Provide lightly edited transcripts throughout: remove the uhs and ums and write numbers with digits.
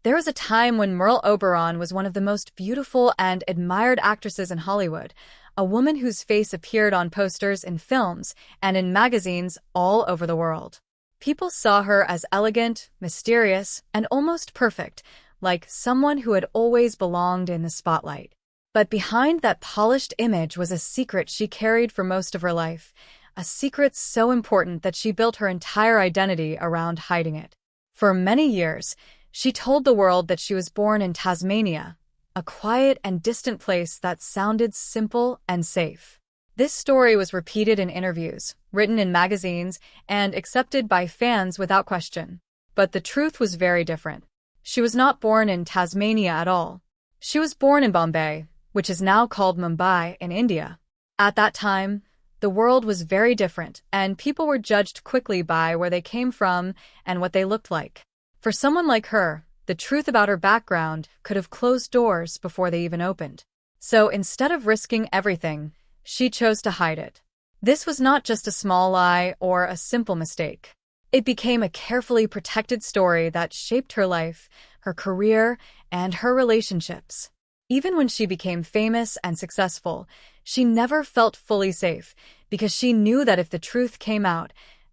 There was a time when Merle Oberon was one of the most beautiful and admired actresses in Hollywood, a woman whose face appeared on posters in films and in magazines all over the world. People saw her as elegant, mysterious, and almost perfect, like someone who had always belonged in the spotlight. But behind that polished image was a secret she carried for most of her life, a secret so important that she built her entire identity around hiding it. For many years, she told the world that she was born in Tasmania, a quiet and distant place that sounded simple and safe. This story was repeated in interviews, written in magazines, and accepted by fans without question. But the truth was very different. She was not born in Tasmania at all. She was born in Bombay, which is now called Mumbai in India. At that time, the world was very different, and people were judged quickly by where they came from and what they looked like. For someone like her, the truth about her background could have closed doors before they even opened. So instead of risking everything, she chose to hide it. This was not just a small lie or a simple mistake. It became a carefully protected story that shaped her life, her career, and her relationships. Even when she became famous and successful, she never felt fully safe because she knew that if the truth came out,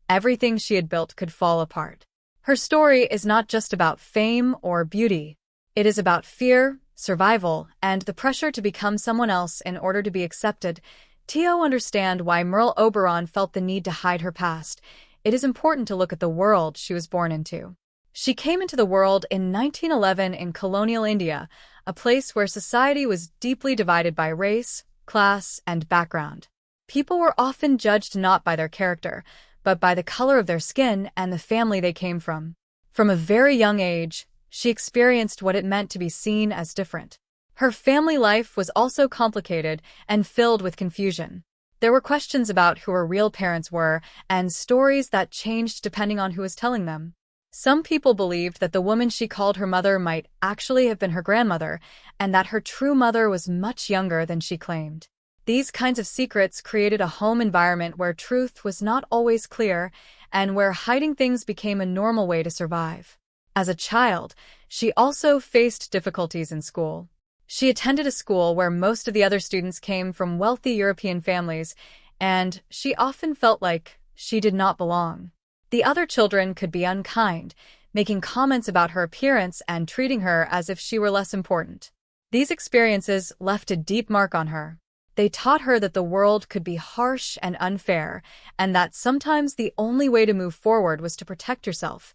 everything she had built could fall apart. Her story is not just about fame or beauty. It is about fear, survival, and the pressure to become someone else in order to be accepted. To understand why Merle Oberon felt the need to hide her past, it is important to look at the world she was born into. She came into the world in 1911 in colonial India, a place where society was deeply divided by race, class, and background. People were often judged not by their character, but by the color of their skin and the family they came from. From a very young age, she experienced what it meant to be seen as different. Her family life was also complicated and filled with confusion. There were questions about who her real parents were and stories that changed depending on who was telling them. Some people believed that the woman she called her mother might actually have been her grandmother, and that her true mother was much younger than she claimed. These kinds of secrets created a home environment where truth was not always clear and where hiding things became a normal way to survive. As a child, she also faced difficulties in school. She attended a school where most of the other students came from wealthy European families, and she often felt like she did not belong. The other children could be unkind, making comments about her appearance and treating her as if she were less important. These experiences left a deep mark on her. They taught her that the world could be harsh and unfair, and that sometimes the only way to move forward was to protect yourself,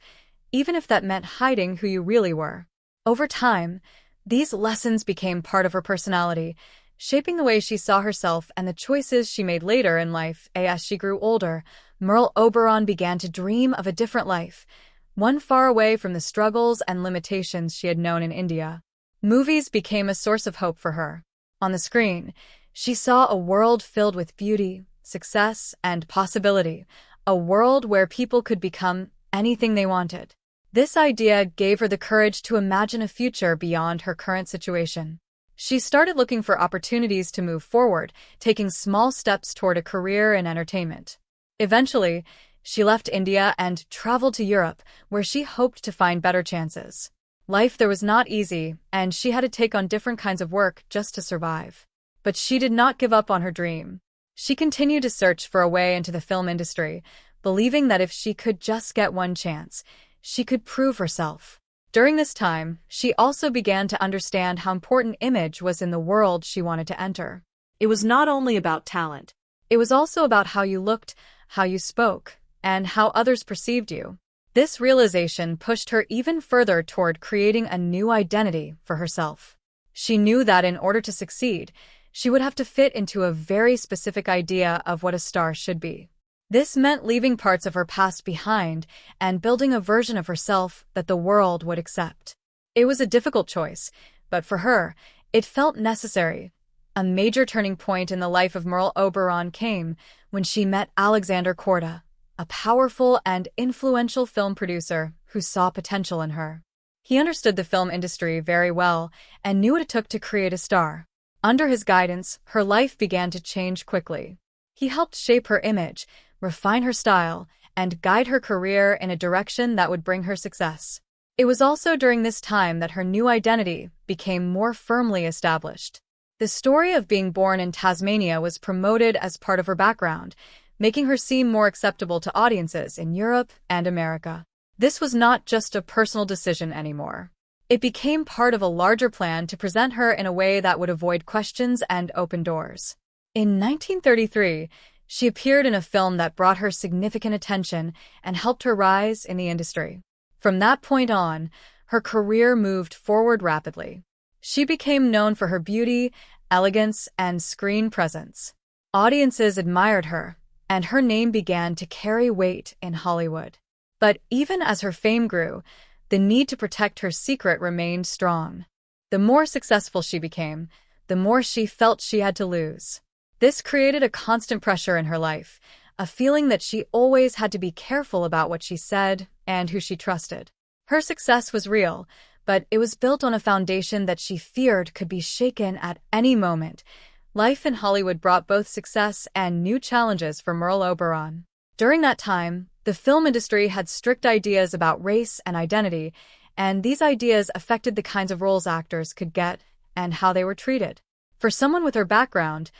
even if that meant hiding who you really were. Over time, these lessons became part of her personality, shaping the way she saw herself and the choices she made later in life. As she grew older, Merle Oberon began to dream of a different life, one far away from the struggles and limitations she had known in India. Movies became a source of hope for her. On the screen, she saw a world filled with beauty, success, and possibility, a world where people could become anything they wanted. This idea gave her the courage to imagine a future beyond her current situation. She started looking for opportunities to move forward, taking small steps toward a career in entertainment. Eventually, she left India and traveled to Europe, where she hoped to find better chances. Life there was not easy, and she had to take on different kinds of work just to survive. But she did not give up on her dream. She continued to search for a way into the film industry, believing that if she could just get one chance, she could prove herself. During this time, she also began to understand how important image was in the world she wanted to enter. It was not only about talent. It was also about how you looked, how you spoke, and how others perceived you. This realization pushed her even further toward creating a new identity for herself. She knew that in order to succeed, she would have to fit into a very specific idea of what a star should be. This meant leaving parts of her past behind and building a version of herself that the world would accept. It was a difficult choice, but for her, it felt necessary. A major turning point in the life of Merle Oberon came when she met Alexander Korda, a powerful and influential film producer who saw potential in her. He understood the film industry very well and knew what it took to create a star. Under his guidance, her life began to change quickly. He helped shape her image, refine her style, and guide her career in a direction that would bring her success. It was also during this time that her new identity became more firmly established. The story of being born in Tasmania was promoted as part of her background, making her seem more acceptable to audiences in Europe and America. This was not just a personal decision anymore. It became part of a larger plan to present her in a way that would avoid questions and open doors. In 1933, she appeared in a film that brought her significant attention and helped her rise in the industry. From that point on, her career moved forward rapidly. She became known for her beauty, elegance, and screen presence. Audiences admired her, and her name began to carry weight in Hollywood. But even as her fame grew, the need to protect her secret remained strong. The more successful she became, the more she felt she had to lose. This created a constant pressure in her life, a feeling that she always had to be careful about what she said and who she trusted. Her success was real, but it was built on a foundation that she feared could be shaken at any moment. Life in Hollywood brought both success and new challenges for Merle Oberon. During that time, the film industry had strict ideas about race and identity, and these ideas affected the kinds of roles actors could get and how they were treated. For someone with her background,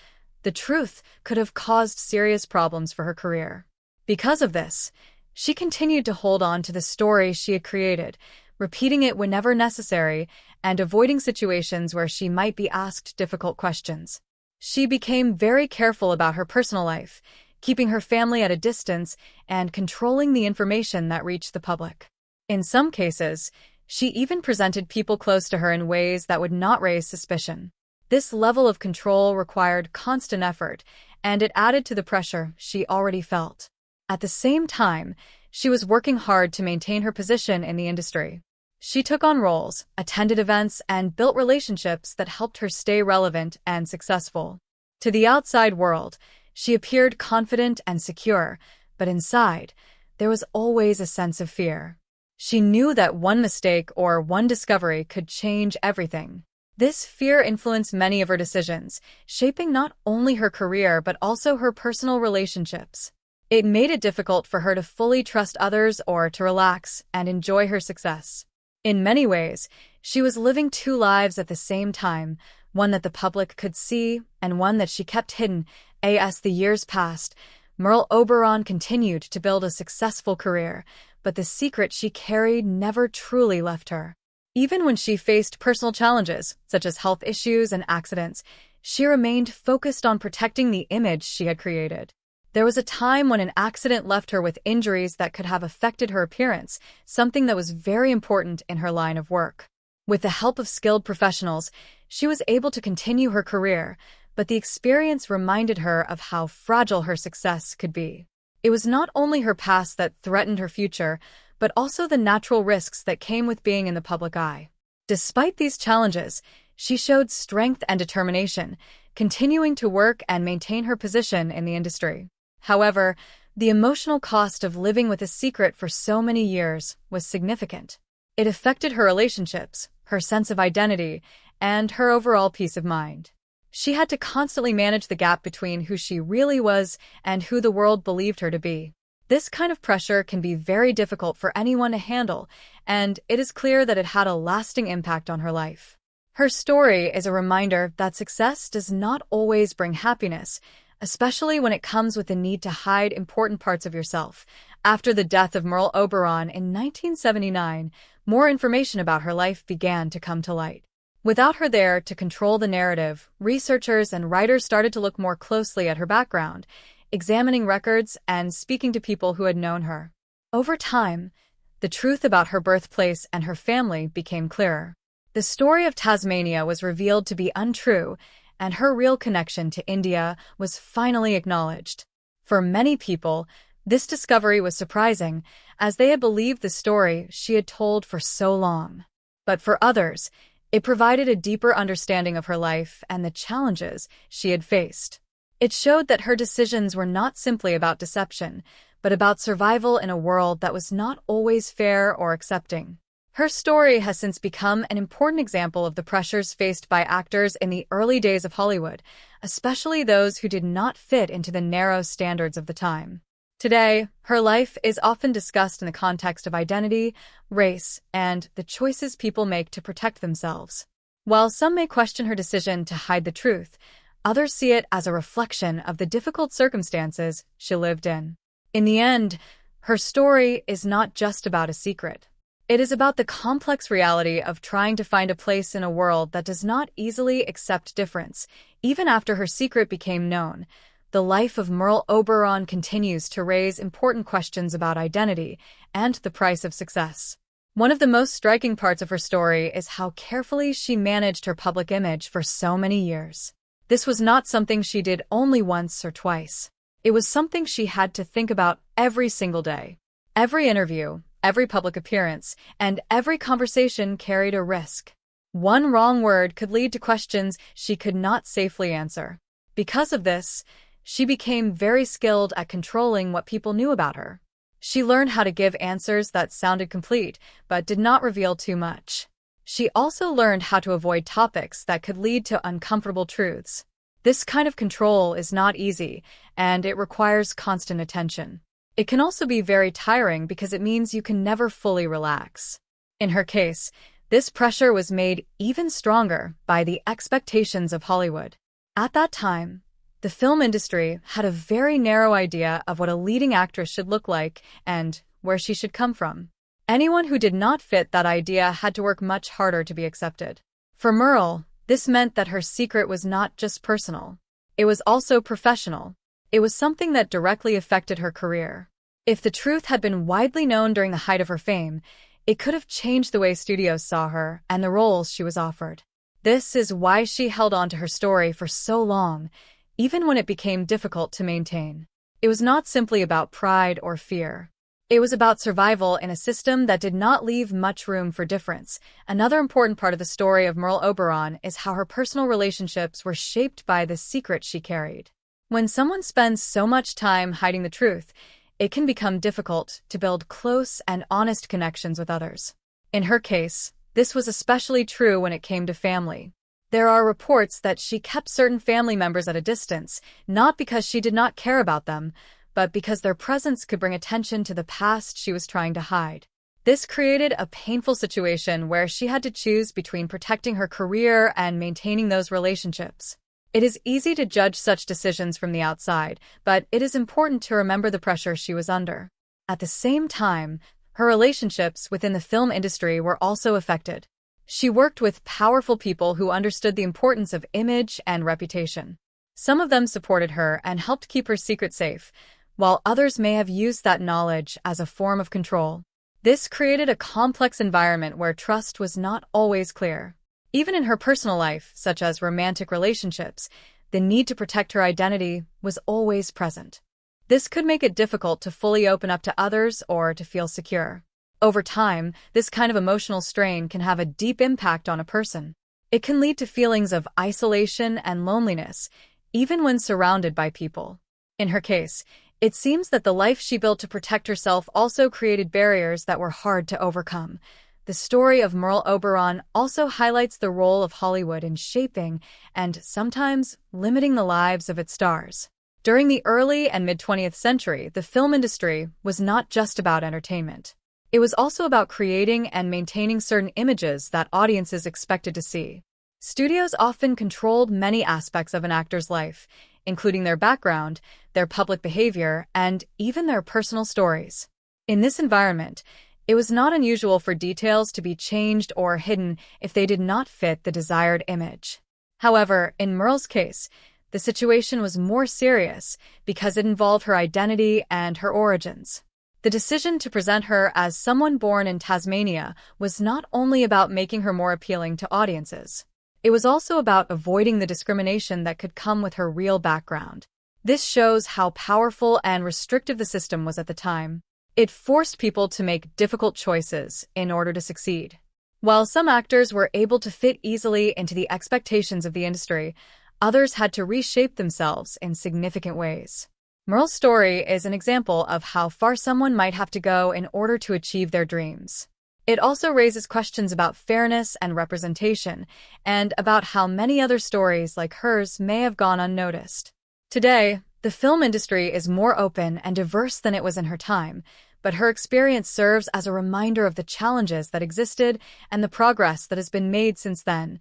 the truth could have caused serious problems for her career. Because of this, she continued to hold on to the story she had created, repeating it whenever necessary and avoiding situations where she might be asked difficult questions. She became very careful about her personal life, keeping her family at a distance and controlling the information that reached the public. In some cases, she even presented people close to her in ways that would not raise suspicion. This level of control required constant effort, and it added to the pressure she already felt. At the same time, she was working hard to maintain her position in the industry. She took on roles, attended events, and built relationships that helped her stay relevant and successful. To the outside world, she appeared confident and secure, but inside, there was always a sense of fear. She knew that one mistake or one discovery could change everything. This fear influenced many of her decisions, shaping not only her career but also her personal relationships. It made it difficult for her to fully trust others or to relax and enjoy her success. In many ways, she was living two lives at the same time, one that the public could see and one that she kept hidden. As the years passed, Merle Oberon continued to build a successful career, but the secret she carried never truly left her. Even when she faced personal challenges, such as health issues and accidents, she remained focused on protecting the image she had created. There was a time when an accident left her with injuries that could have affected her appearance, something that was very important in her line of work. With the help of skilled professionals, she was able to continue her career, but the experience reminded her of how fragile her success could be. It was not only her past that threatened her future, but also the natural risks that came with being in the public eye. Despite these challenges, she showed strength and determination, continuing to work and maintain her position in the industry. However, the emotional cost of living with a secret for so many years was significant. It affected her relationships, her sense of identity, and her overall peace of mind. She had to constantly manage the gap between who she really was and who the world believed her to be. This kind of pressure can be very difficult for anyone to handle, and it is clear that it had a lasting impact on her life. Her story is a reminder that success does not always bring happiness, especially when it comes with the need to hide important parts of yourself. After the death of Merle Oberon in 1979, more information about her life began to come to light. Without her there to control the narrative, researchers and writers started to look more closely at her background, examining records and speaking to people who had known her. Over time, the truth about her birthplace and her family became clearer. The story of Tasmania was revealed to be untrue, and her real connection to India was finally acknowledged. For many people, this discovery was surprising, as they had believed the story she had told for so long. But for others, it provided a deeper understanding of her life and the challenges she had faced. It showed that her decisions were not simply about deception, but about survival in a world that was not always fair or accepting. Her story has since become an important example of the pressures faced by actors in the early days of Hollywood, especially those who did not fit into the narrow standards of the time. Today, her life is often discussed in the context of identity, race, and the choices people make to protect themselves. While some may question her decision to hide the truth, others see it as a reflection of the difficult circumstances she lived in. In the end, her story is not just about a secret. It is about the complex reality of trying to find a place in a world that does not easily accept difference. Even after her secret became known, the life of Merle Oberon continues to raise important questions about identity and the price of success. One of the most striking parts of her story is how carefully she managed her public image for so many years. This was not something she did only once or twice. It was something she had to think about every single day. Every interview, every public appearance, and every conversation carried a risk. One wrong word could lead to questions she could not safely answer. Because of this, she became very skilled at controlling what people knew about her. She learned how to give answers that sounded complete, but did not reveal too much. She also learned how to avoid topics that could lead to uncomfortable truths. This kind of control is not easy, and it requires constant attention. It can also be very tiring because it means you can never fully relax. In her case, this pressure was made even stronger by the expectations of Hollywood. At that time, the film industry had a very narrow idea of what a leading actress should look like and where she should come from. Anyone who did not fit that idea had to work much harder to be accepted. For Merle, this meant that her secret was not just personal. It was also professional. It was something that directly affected her career. If the truth had been widely known during the height of her fame, it could have changed the way studios saw her and the roles she was offered. This is why she held on to her story for so long, even when it became difficult to maintain. It was not simply about pride or fear. It was about survival in a system that did not leave much room for difference. Another important part of the story of Merle Oberon is how her personal relationships were shaped by the secret she carried. When someone spends so much time hiding the truth, it can become difficult to build close and honest connections with others. In her case, this was especially true when it came to family. There are reports that she kept certain family members at a distance, not because she did not care about them, but because their presence could bring attention to the past she was trying to hide. This created a painful situation where she had to choose between protecting her career and maintaining those relationships. It is easy to judge such decisions from the outside, but it is important to remember the pressure she was under. At the same time, her relationships within the film industry were also affected. She worked with powerful people who understood the importance of image and reputation. Some of them supported her and helped keep her secret safe, while others may have used that knowledge as a form of control. This created a complex environment where trust was not always clear. Even in her personal life, such as romantic relationships, the need to protect her identity was always present. This could make it difficult to fully open up to others or to feel secure. Over time, this kind of emotional strain can have a deep impact on a person. It can lead to feelings of isolation and loneliness, even when surrounded by people. In her case, it seems that the life she built to protect herself also created barriers that were hard to overcome. The story of Merle Oberon also highlights the role of Hollywood in shaping and sometimes limiting the lives of its stars. During the early and mid-20th century, the film industry was not just about entertainment. It was also about creating and maintaining certain images that audiences expected to see. Studios often controlled many aspects of an actor's life, including their background, their public behavior, and even their personal stories. In this environment, it was not unusual for details to be changed or hidden if they did not fit the desired image. However, in Merle's case, the situation was more serious because it involved her identity and her origins. The decision to present her as someone born in Tasmania was not only about making her more appealing to audiences. It was also about avoiding the discrimination that could come with her real background. This shows how powerful and restrictive the system was at the time. It forced people to make difficult choices in order to succeed. While some actors were able to fit easily into the expectations of the industry, others had to reshape themselves in significant ways. Merle's story is an example of how far someone might have to go in order to achieve their dreams. It also raises questions about fairness and representation, and about how many other stories like hers may have gone unnoticed. Today, The film industry is more open and diverse than it was in her time, but her experience serves as a reminder of the challenges that existed and the progress that has been made since then.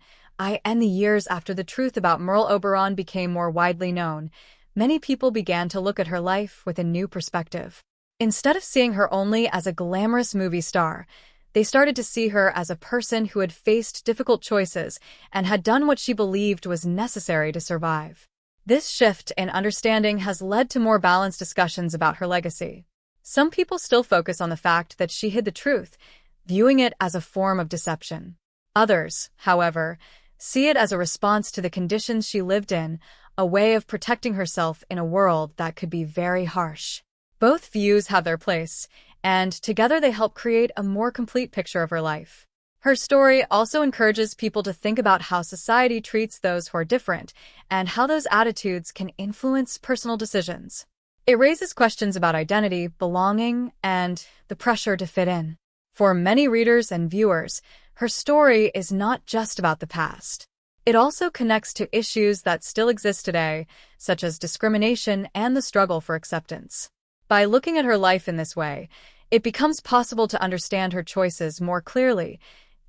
In the years after the truth about Merle Oberon became more widely known, many people began to look at her life with a new perspective. Instead of seeing her only as a glamorous movie star, they started to see her as a person who had faced difficult choices and had done what she believed was necessary to survive. This shift in understanding has led to more balanced discussions about her legacy. Some people still focus on the fact that she hid the truth, viewing it as a form of deception. Others, however, see it as a response to the conditions she lived in, a way of protecting herself in a world that could be very harsh. Both views have their place, and together they help create a more complete picture of her life. Her story also encourages people to think about how society treats those who are different and how those attitudes can influence personal decisions. It raises questions about identity, belonging, and the pressure to fit in. For many readers and viewers, her story is not just about the past. It also connects to issues that still exist today, such as discrimination and the struggle for acceptance. By looking at her life in this way, it becomes possible to understand her choices more clearly,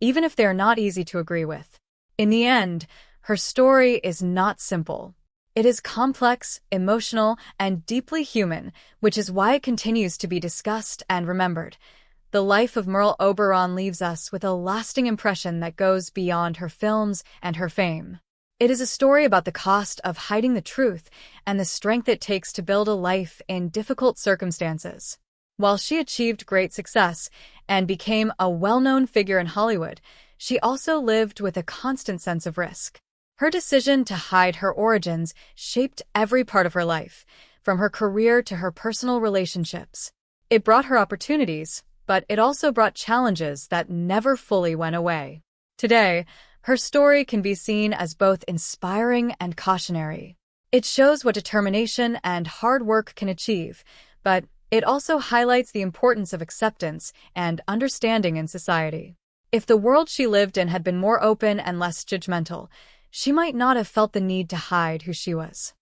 even if they are not easy to agree with. In the end, her story is not simple. It is complex, emotional, and deeply human, which is why it continues to be discussed and remembered. The life of Merle Oberon leaves us with a lasting impression that goes beyond her films and her fame. It is a story about the cost of hiding the truth and the strength it takes to build a life in difficult circumstances. While she achieved great success and became a well-known figure in Hollywood, she also lived with a constant sense of risk. Her decision to hide her origins shaped every part of her life, from her career to her personal relationships. It brought her opportunities, but it also brought challenges that never fully went away. Today, her story can be seen as both inspiring and cautionary. It shows what determination and hard work can achieve, but it also highlights the importance of acceptance and understanding in society. If the world she lived in had been more open and less judgmental, she might not have felt the need to hide who she was.